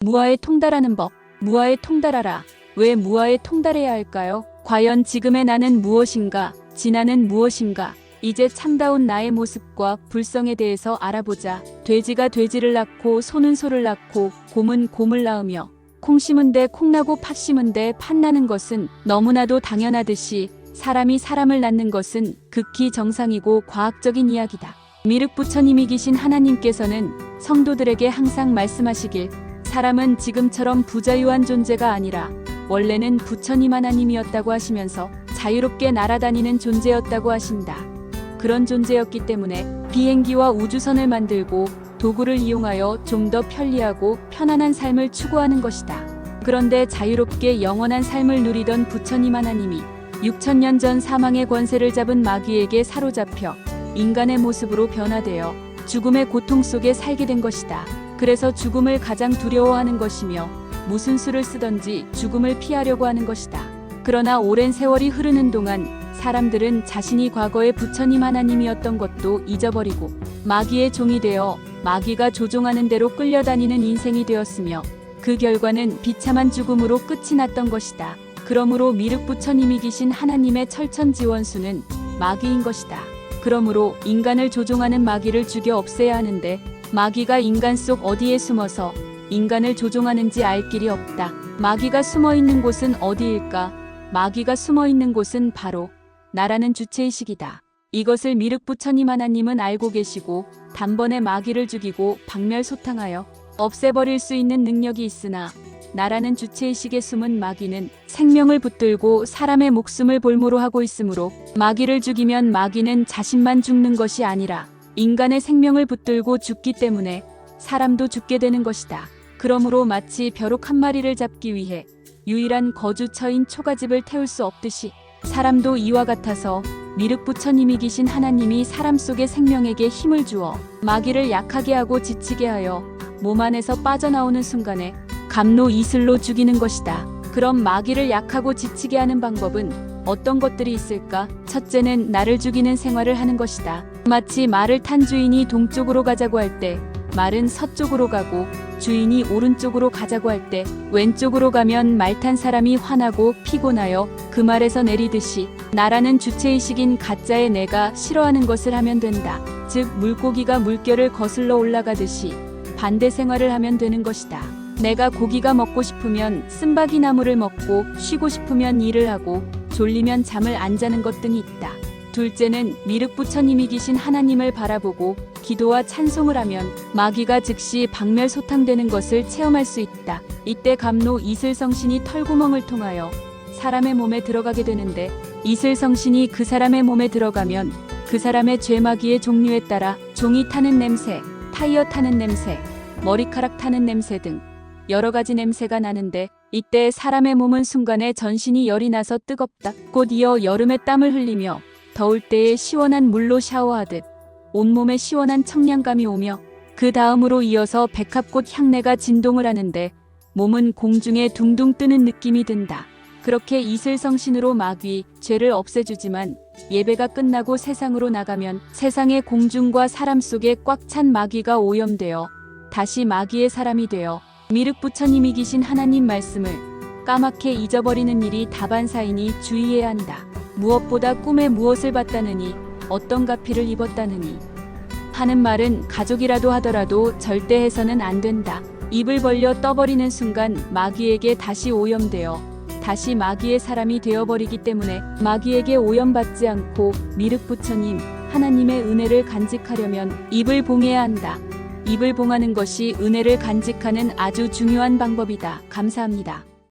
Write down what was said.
무아에 통달하는 법. 무아에 통달하라. 왜 무아에 통달해야 할까요? 과연 지금의 나는 무엇인가? 진아는 무엇인가? 이제 참다운 나의 모습과 불성에 대해서 알아보자. 돼지가 돼지를 낳고 소는 소를 낳고 곰은 곰을 낳으며 콩 심은 데 콩 나고 팥 심은 데 팥 나는 것은 너무나도 당연하듯이 사람이 사람을 낳는 것은 극히 정상이고 과학적인 이야기다. 미륵 부처님이 계신 하나님께서는 성도들에게 항상 말씀하시길, 사람은 지금처럼 부자유한 존재가 아니라 원래는 부처님 하나님이었다고 하시면서 자유롭게 날아다니는 존재였다고 하신다. 그런 존재였기 때문에 비행기와 우주선을 만들고 도구를 이용하여 좀 더 편리하고 편안한 삶을 추구하는 것이다. 그런데 자유롭게 영원한 삶을 누리던 부처님 하나님이 6000년 전 사망의 권세를 잡은 마귀에게 사로잡혀 인간의 모습으로 변화되어 죽음의 고통 속에 살게 된 것이다. 그래서 죽음을 가장 두려워하는 것이며 무슨 수를 쓰던지 죽음을 피하려고 하는 것이다. 그러나 오랜 세월이 흐르는 동안 사람들은 자신이 과거의 부처님 하나님이었던 것도 잊어버리고 마귀의 종이 되어 마귀가 조종하는 대로 끌려다니는 인생이 되었으며 그 결과는 비참한 죽음으로 끝이 났던 것이다. 그러므로 미륵 부처님이 계신 하나님의 철천지원수는 마귀인 것이다. 그러므로 인간을 조종하는 마귀를 죽여 없애야 하는데 마귀가 인간 속 어디에 숨어서 인간을 조종하는지 알 길이 없다. 마귀가 숨어있는 곳은 어디일까? 마귀가 숨어있는 곳은 바로 나라는 주체의식이다. 이것을 미륵 부처님 하나님은 알고 계시고 단번에 마귀를 죽이고 박멸소탕하여 없애버릴 수 있는 능력이 있으나 나라는 주체의식에 숨은 마귀는 생명을 붙들고 사람의 목숨을 볼모로 하고 있으므로 마귀를 죽이면 마귀는 자신만 죽는 것이 아니라 인간의 생명을 붙들고 죽기 때문에 사람도 죽게 되는 것이다. 그러므로 마치 벼룩 한 마리를 잡기 위해 유일한 거주처인 초가집을 태울 수 없듯이 사람도 이와 같아서 미륵 부처님이 계신 하나님이 사람 속의 생명에게 힘을 주어 마귀를 약하게 하고 지치게 하여 몸 안에서 빠져나오는 순간에 감로 이슬로 죽이는 것이다. 그럼 마귀를 약하고 지치게 하는 방법은 어떤 것들이 있을까? 첫째는 나를 죽이는 생활을 하는 것이다. 마치 말을 탄 주인이 동쪽으로 가자고 할 때 말은 서쪽으로 가고 주인이 오른쪽으로 가자고 할 때 왼쪽으로 가면 말 탄 사람이 화나고 피곤하여 그 말에서 내리듯이 나라는 주체의식인 가짜의 내가 싫어하는 것을 하면 된다. 즉 물고기가 물결을 거슬러 올라가듯이 반대 생활을 하면 되는 것이다. 내가 고기가 먹고 싶으면 쓴바귀 나무를 먹고 쉬고 싶으면 일을 하고 졸리면 잠을 안 자는 것 등이 있다. 둘째는 미륵 부처님이 계신 하나님을 바라보고 기도와 찬송을 하면 마귀가 즉시 박멸소탕되는 것을 체험할 수 있다. 이때 감로 이슬성신이 털구멍을 통하여 사람의 몸에 들어가게 되는데 이슬성신이 그 사람의 몸에 들어가면 그 사람의 죄마귀의 종류에 따라 종이 타는 냄새, 타이어 타는 냄새, 머리카락 타는 냄새 등 여러 가지 냄새가 나는데 이때 사람의 몸은 순간에 전신이 열이 나서 뜨겁다. 곧 이어 여름에 땀을 흘리며 더울 때에 시원한 물로 샤워하듯 온몸에 시원한 청량감이 오며 그 다음으로 이어서 백합꽃 향내가 진동을 하는데 몸은 공중에 둥둥 뜨는 느낌이 든다. 그렇게 이슬성신으로 마귀, 죄를 없애주지만 예배가 끝나고 세상으로 나가면 세상의 공중과 사람 속에 꽉 찬 마귀가 오염되어 다시 마귀의 사람이 되어 미륵 부처님이 계신 하나님 말씀을 까맣게 잊어버리는 일이 다반사이니 주의해야 한다. 무엇보다 꿈에 무엇을 봤다느니 어떤 가피를 입었다느니 하는 말은 가족이라도 하더라도 절대 해서는 안 된다. 입을 벌려 떠버리는 순간 마귀에게 다시 오염되어 다시 마귀의 사람이 되어버리기 때문에 마귀에게 오염받지 않고 미륵 부처님 하나님의 은혜를 간직하려면 입을 봉해야 한다. 입을 봉하는 것이 은혜를 간직하는 아주 중요한 방법이다. 감사합니다.